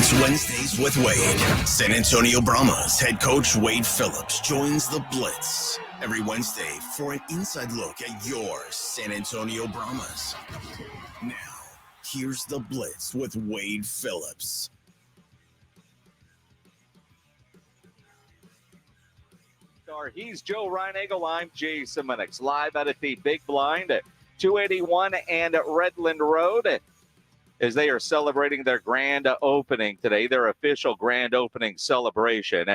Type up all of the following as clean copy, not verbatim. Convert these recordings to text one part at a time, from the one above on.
It's Wednesdays with Wade. San Antonio Brahmas head coach Wade Phillips joins the Blitz every Wednesday for an inside look at your San Antonio Brahmas. Now, here's the Blitz with Wade Phillips. He's Joe Reinagel. I'm Jason Minix, live out at the Big Blind at 281 and Redland Road, as they are celebrating their grand opening today, their official grand opening celebration.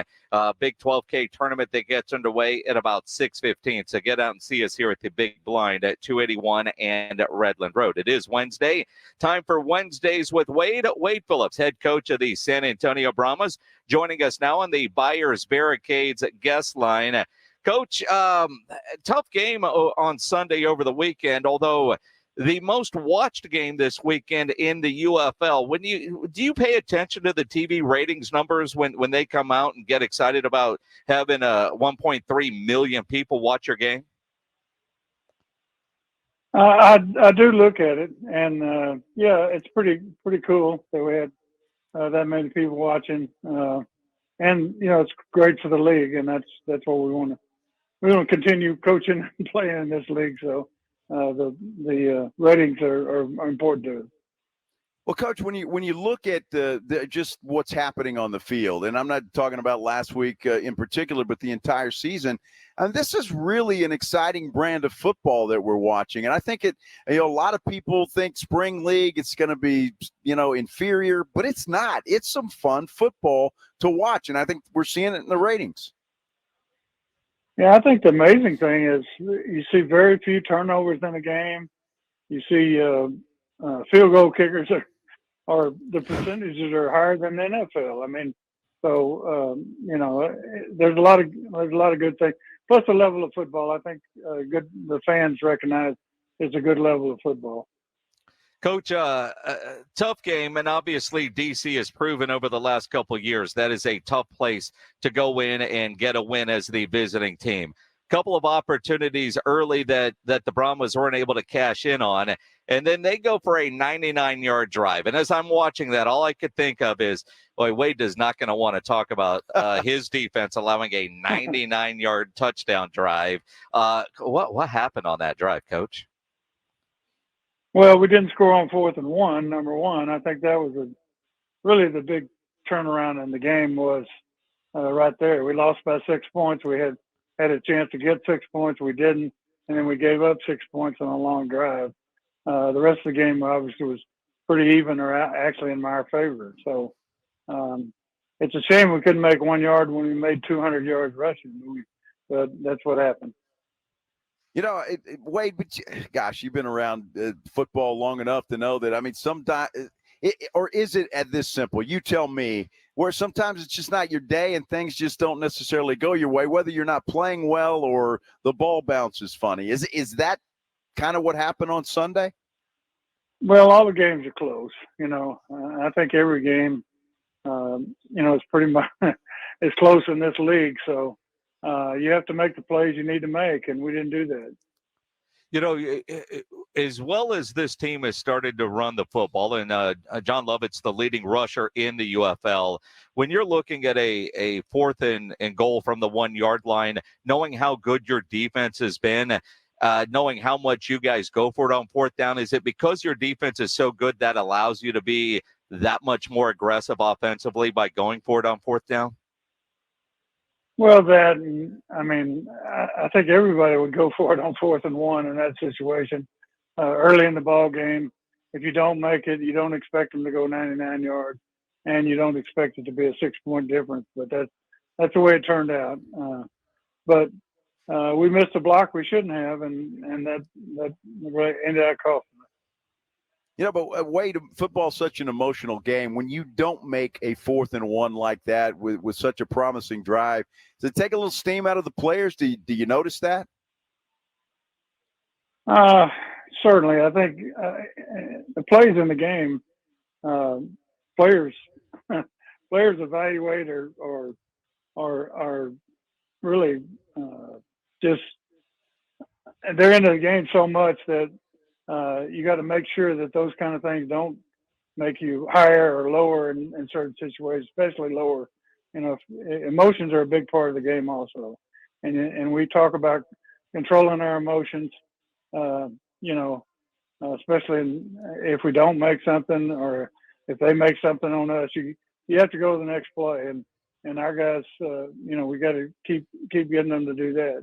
Big 12K tournament that gets underway at about 6:15. So get out and see us here at the Big Blind at 281 and Redland Road. It is Wednesday. Time for Wednesdays with Wade. Wade Phillips, head coach of the San Antonio Brahmas, joining us now on the Buyers Barricades guest line. Coach, tough game on Sunday over the weekend, although the most watched game this weekend in the UFL. Do you pay attention to the TV ratings numbers when they come out and get excited about having 1.3 million people watch your game? I do look at it, and yeah, it's pretty cool that we had that many people watching, and it's great for the league, and that's what we want to. We want to continue coaching and playing in this league, so the ratings are important to us. Well, Coach, when you look at just what's happening on the field, and I'm not talking about last week in particular, but the entire season, and this is really an exciting brand of football that we're watching. And I think a lot of people think spring league it's going to be inferior, but it's not. It's some fun football to watch, and I think we're seeing it in the ratings. Yeah, I think the amazing thing is you see very few turnovers in a game. You see field goal kickers are the percentages are higher than the NFL. I mean, so there's a lot of good things. Plus the level of football, I think the fans recognize it's a good level of football. Coach, tough game, and obviously DC has proven over the last couple of years that is a tough place to go in and get a win as the visiting team. Couple of opportunities early that the Brahmas weren't able to cash in on, and then they go for a 99-yard drive. And as I'm watching that, all I could think of is, boy, Wade is not going to want to talk about his defense allowing a 99-yard touchdown drive. What happened on that drive, Coach? Well, we didn't score on 4th and 1, number one. I think that was really the big turnaround in the game was right there. We lost by 6 points. We had a chance to get 6 points. We didn't, and then we gave up 6 points on a long drive. The rest of the game obviously was pretty even or actually in our favor. So it's a shame we couldn't make 1 yard when we made 200 yards rushing. But that's what happened. Wade, but gosh, you've been around football long enough to know that, I mean, sometimes or is it at this simple? You tell me, where sometimes it's just not your day and things just don't necessarily go your way, whether you're not playing well or the ball bounces funny. Is that kind of what happened on Sunday? Well, all the games are close. I think every game, it's pretty much it's close in this league. So you have to make the plays you need to make, and we didn't do that. As well as this team has started to run the football, and John Lovett's the leading rusher in the UFL, when you're looking at a 4th and goal from the 1 yard line, knowing how good your defense has been, knowing how much you guys go for it on 4th down, is it because your defense is so good that allows you to be that much more aggressive offensively by going for it on 4th down? Well, I think everybody would go for it on 4th and 1 in that situation. Early in the ball game, if you don't make it, you don't expect them to go 99 yards, and you don't expect it to be a 6-point difference. But that's the way it turned out. But we missed a block we shouldn't have, and that really ended up costing us. But Wade, football's such an emotional game. When you don't make a 4th and 1 like that with such a promising drive, does it take a little steam out of the players? Do you notice that? Certainly. I think the plays in the game, players evaluate or really just they're into the game so much that you got to make sure that those kind of things don't make you higher or lower in certain situations, especially lower. Emotions are a big part of the game also, and we talk about controlling our emotions. Uh, you know, especially if we don't make something or if they make something on us, you have to go to the next play, and our guys, we got to keep getting them to do that.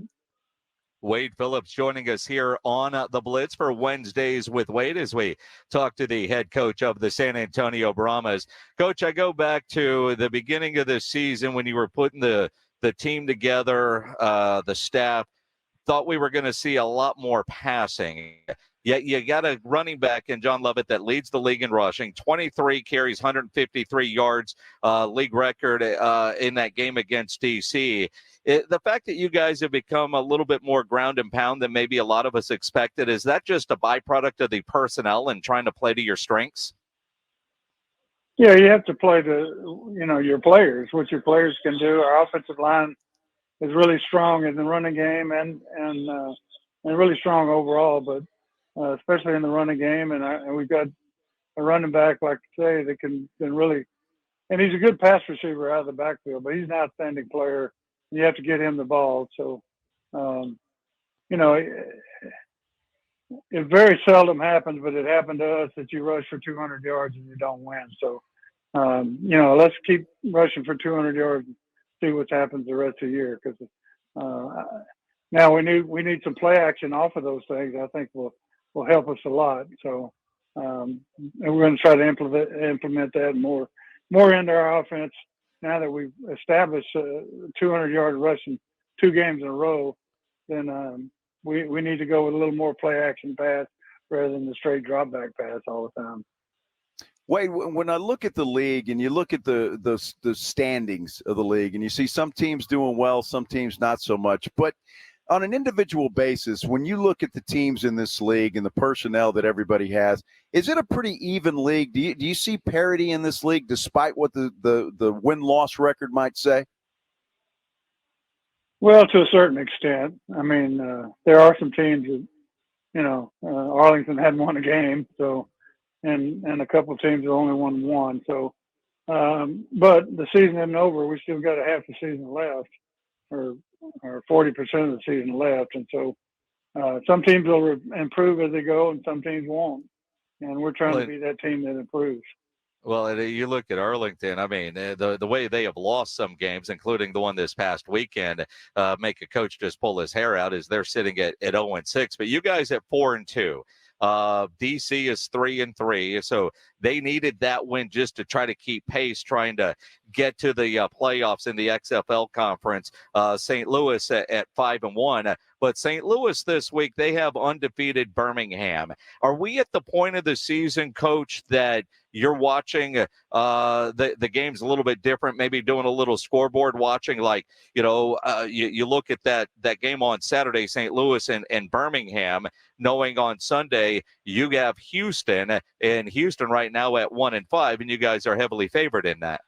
Wade Phillips joining us here on the Blitz for Wednesdays with Wade as we talk to the head coach of the San Antonio Brahmas. Coach, I go back to the beginning of this season when you were putting the team together, the staff. Thought we were going to see a lot more passing. Yet you got a running back in John Lovett that leads the league in rushing, 23 carries, 153 yards, league record in that game against DC. The fact that you guys have become a little bit more ground and pound than maybe a lot of us expected, is that just a byproduct of the personnel and trying to play to your strengths? Yeah, you have to play to, your players, what your players can do. Our offensive line is really strong in the running game and really strong overall, but especially in the running game. And we've got a running back, like I say, that can really, and he's a good pass receiver out of the backfield, but he's an outstanding player. You have to get him the ball. So, it very seldom happens, but it happened to us that you rush for 200 yards and you don't win. So, let's keep rushing for 200 yards and see what happens the rest of the year. Because now we need some play action off of those things. I think will help us a lot. So, and we're going to try to implement that more into our offense now that we've established 200-yard rushing 2 games in a row. Then we need to go with a little more play action pass rather than the straight drop back pass all the time. Wade, when I look at the league and you look at the standings of the league and you see some teams doing well, some teams not so much, but on an individual basis, when you look at the teams in this league and the personnel that everybody has, is it a pretty even league? Do you see parity in this league despite what the win-loss record might say? Well, to a certain extent. I mean, there are some teams that, Arlington hadn't won a game, so and a couple of teams have only won 1. So, but the season isn't over. We still got a half the season left, or 40% of the season left, and so some teams will improve as they go, and some teams won't. And we're trying to be that team that improves. Well, you look at Arlington, I mean, the way they have lost some games, including the one this past weekend, make a coach just pull his hair out, is they're sitting at 0-6. But you guys at 4-2. DC is 3-3, so they needed that win just to try to keep pace, trying to get to the playoffs in the XFL conference. St. Louis at 5-1, but St. Louis this week, they have undefeated Birmingham. Are we at the point of the season, Coach, that you're watching the game's a little bit different, maybe doing a little scoreboard watching, like, you look at that game on Saturday, St. Louis and Birmingham, knowing on Sunday you have Houston, and Houston right now at 1-5, and you guys are heavily favored in that.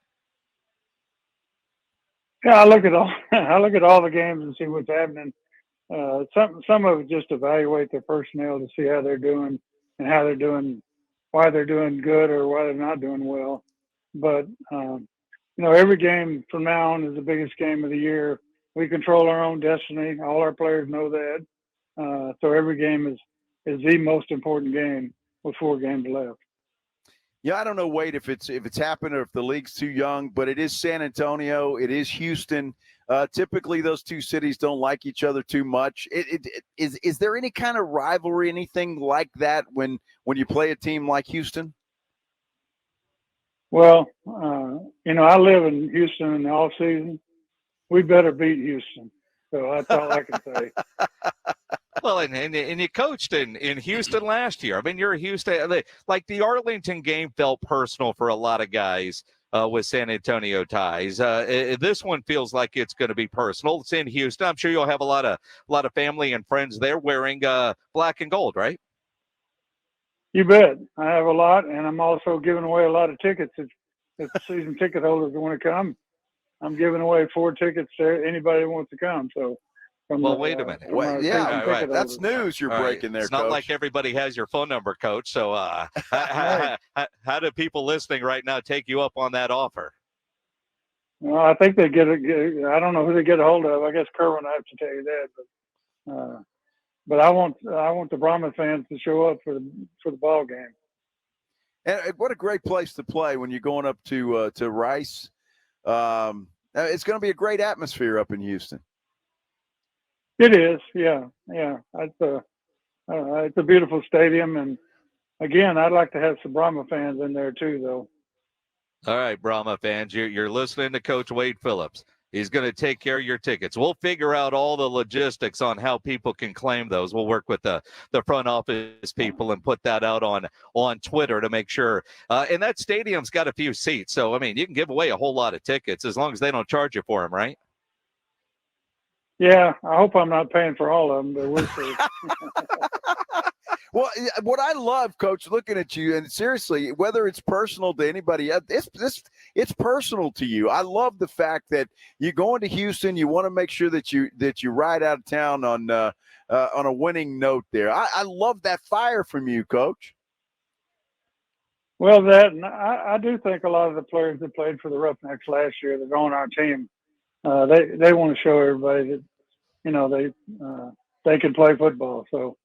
Yeah, I look at all the games and see what's happening. Some of it just evaluate their personnel to see how they're doing and how they're doing, why they're doing good or why they're not doing well. But every game from now on is the biggest game of the year. We control our own destiny. All our players know that. So every game is the most important game with 4 games left. Yeah, I don't know, Wade, if it's happened or if the league's too young, but it is San Antonio, it is Houston. Typically, those 2 cities don't like each other too much. Is there any kind of rivalry, anything like that when you play a team like Houston? Well, I live in Houston in the off season. We better beat Houston. So that's all I can say. Well, and you coached in Houston last year. I mean, you're a Houston. Like the Arlington game felt personal for a lot of guys with San Antonio ties. This one feels like it's going to be personal. It's in Houston. I'm sure you'll have a lot of family and friends there wearing black and gold, right? You bet. I have a lot, and I'm also giving away a lot of tickets. If season ticket holders want to come, I'm giving away 4 tickets to anybody who wants to come. So Well, wait a minute. From our season ticket that's holders. news you're breaking there, It's not Coach. like everybody has your phone number, Coach. So how do people listening right now take you up on that offer? Well, I think they get it. I don't know who they get a hold of. I guess Kerwin, I have to tell you that. But I want the Brahmas fans to show up for the ball game. And what a great place to play when you're going up to Rice. It's going to be a great atmosphere up in Houston. It is, yeah. It's a beautiful stadium, and again, I'd like to have some Brahma fans in there too, though. All right, Brahma fans, you're listening to Coach Wade Phillips. He's going to take care of your tickets. We'll figure out all the logistics on how people can claim those. We'll work with the front office people and put that out on Twitter to make sure. And that stadium's got a few seats. So, I mean, you can give away a whole lot of tickets as long as they don't charge you for them, right? Yeah, I hope I'm not paying for all of them, but we'll see. Well, what I love, Coach, looking at you, and seriously, whether it's personal to anybody, it's personal to you. I love the fact that you're going to Houston. You want to make sure that you ride out of town on a winning note. There, I love that fire from you, Coach. Well, I do think a lot of the players that played for the Roughnecks last year that are on our team, they want to show everybody that they can play football. So.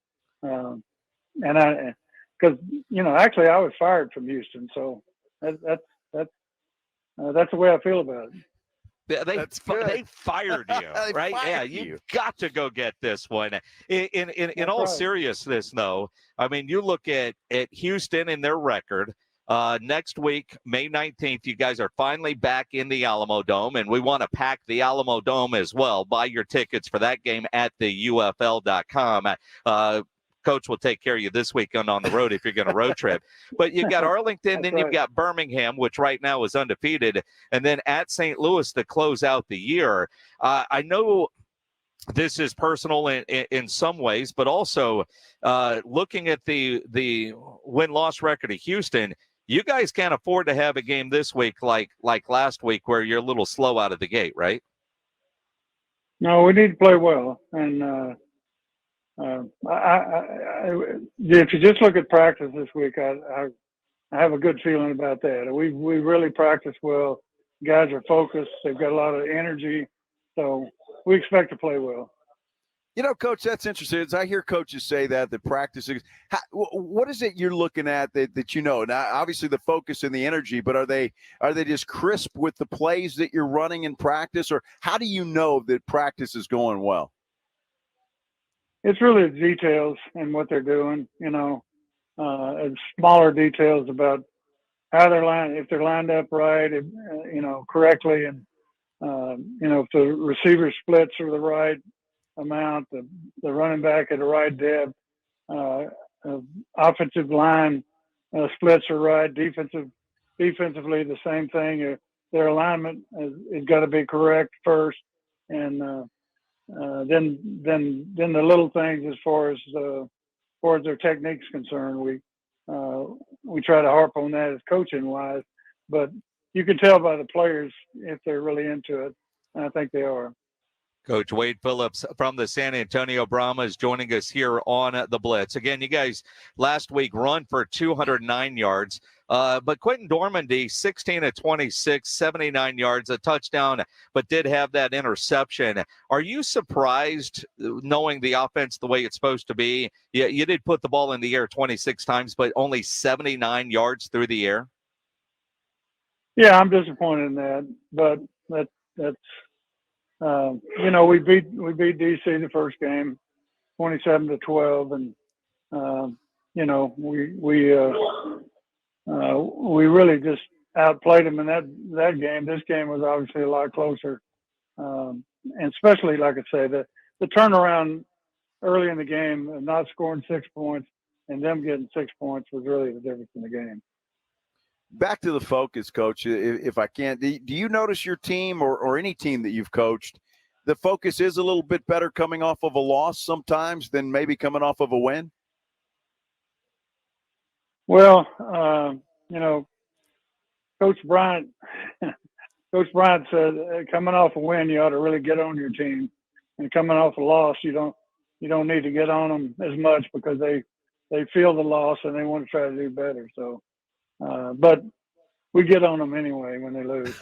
Because actually, I was fired from Houston, so that's the way I feel about it. They fired you, right? You got to go get this one. In all seriousness, though, I mean, you look at Houston and their record. Next week, May 19th, you guys are finally back in the Alamo Dome, and we want to pack the Alamo Dome as well. Buy your tickets for that game at theufl.com. Coach will take care of you this weekend on the road if you're going to road trip. But you've got Arlington, then you've got Birmingham, which right now is undefeated, and then at St. Louis to close out the year. I know this is personal in some ways, but also looking at the win-loss record of Houston, you guys can't afford to have a game this week like last week where you're a little slow out of the gate, right? No, we need to play well, and if you just look at practice this week, I have a good feeling about that. We really practice well. Guys are focused. They've got a lot of energy, so we expect to play well. Coach, that's interesting. As I hear coaches say that practice, what is it you're looking at that now? Obviously, the focus and the energy, but are they just crisp with the plays that you're running in practice, or how do you know that practice is going well? It's really the details and what they're doing, and smaller details about how they're if they're lined up right, correctly, and if the receiver splits are the right amount, the running back at the right depth, offensive line splits are right, defensively the same thing. Their alignment has got to be correct first, and then the little things as far as their technique's concerned, we try to harp on that as coaching wise, but you can tell by the players if they're really into it, and I think they are. Coach Wade Phillips from the San Antonio Brahmas joining us here on the Blitz. Again, you guys last week run for 209 yards, but Quentin Dormandy, 16 of 26, 79 yards, a touchdown, but did have that interception. Are you surprised knowing the offense the way it's supposed to be? You did put the ball in the air 26 times, but only 79 yards through the air? Yeah, I'm disappointed in that, but that's we beat DC the first game, 27-12, and we really just outplayed them in that game. This game was obviously a lot closer, and especially like I say, the turnaround early in the game, of not scoring 6 points and them getting 6 points was really the difference in the game. Back to the focus, Coach, if I can. Do you notice your team or any team that you've coached, the focus is a little bit better coming off of a loss sometimes than maybe coming off of a win? Well, Coach Bryant said coming off a win, you ought to really get on your team. and coming off a loss, you don't need to get on them as much because they feel the loss and they want to try to do better. So, but we get on them anyway when they lose.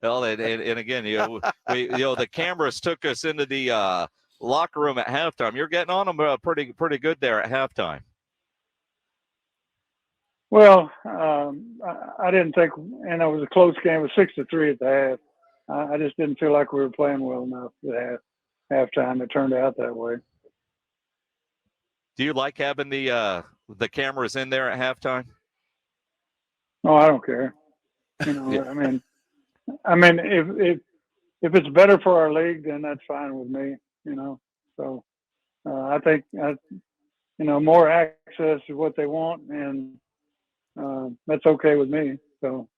Well, and again, the cameras took us into the locker room at halftime. You're getting on them pretty good there at halftime. Well, I didn't think, and it was a close game. It was 6-3 at the half. I just didn't feel like we were playing well enough at halftime. It turned out that way. Do you like having the cameras in there at halftime? No, I don't care. Yeah. I mean, if it's better for our league, then that's fine with me. So I think more access is what they want, and that's okay with me. So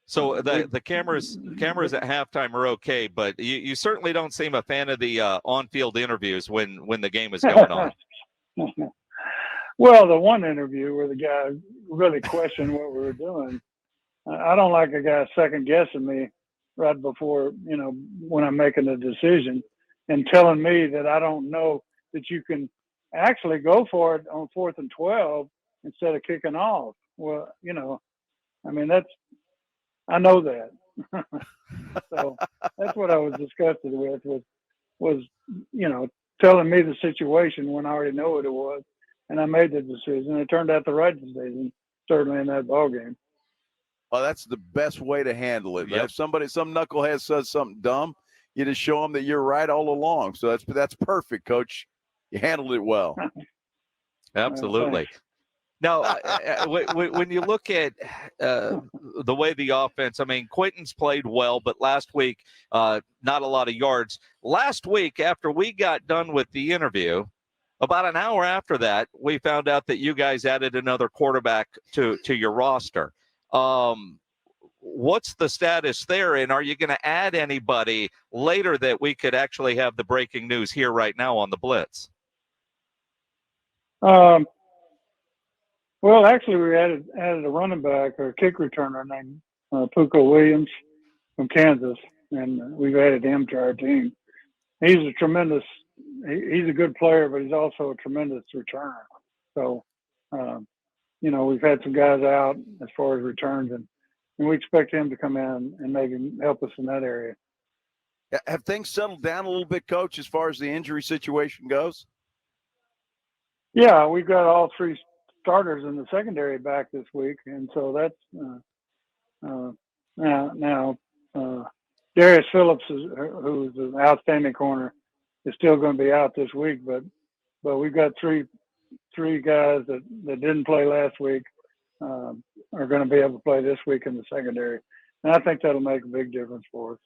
the cameras at halftime are okay, but you certainly don't seem a fan of the on-field interviews when the game is going on. Well, the one interview where the guy really questioned what we were doing, I don't like a guy second guessing me right before, when I'm making a decision and telling me that I don't know that you can actually go for it on 4th and 12 instead of kicking off. Well, I know that. So that's what I was disgusted with was telling me the situation when I already know what it was. And I made the decision. It turned out the right decision, certainly in that ball game. Well, that's the best way to handle it. Yep. If some knucklehead says something dumb, you just show them that you're right all along. So that's perfect, Coach. You handled it well. Absolutely. Now, when you look at the way the offense, Quentin's played well, but last week, not a lot of yards. Last week, after we got done with the interview, about an hour after that, we found out that you guys added another quarterback to your roster. What's the status there, and are you going to add anybody later that we could actually have the breaking news here right now on the Blitz? Well, actually, we added a running back or a kick returner named Puka Williams from Kansas, and we've added him to our team. He's a good player, but he's also a tremendous returner. So, we've had some guys out as far as returns, and we expect him to come in and maybe help us in that area. Have things settled down a little bit, Coach, as far as the injury situation goes? Yeah, we've got all three starters in the secondary back this week, and so that's now Darius Phillips, who's an outstanding corner, is still going to be out this week. But we've got three guys that didn't play last week are going to be able to play this week in the secondary, and I think that'll make a big difference for us.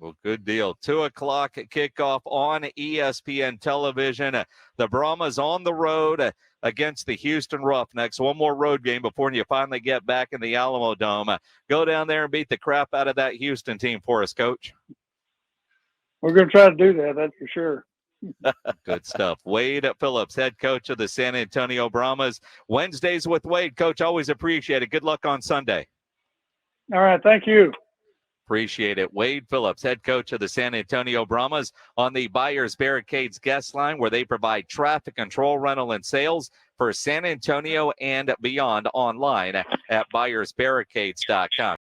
Well, good deal. 2:00 at kickoff on ESPN television. The Brahmas on the road against the Houston Roughnecks. One more road game before you finally get back in the Alamo Dome. Go down there and beat the crap out of that Houston team for us, Coach. We're going to try to do that, that's for sure. Good stuff. Wade Phillips, head coach of the San Antonio Brahmas. Wednesdays with Wade. Coach, always appreciate it. Good luck on Sunday. All right, thank you. Appreciate it. Wade Phillips, head coach of the San Antonio Brahmas, on the Buyers Barricades guest line, where they provide traffic control, rental, and sales for San Antonio and beyond, online at buyersbarricades.com.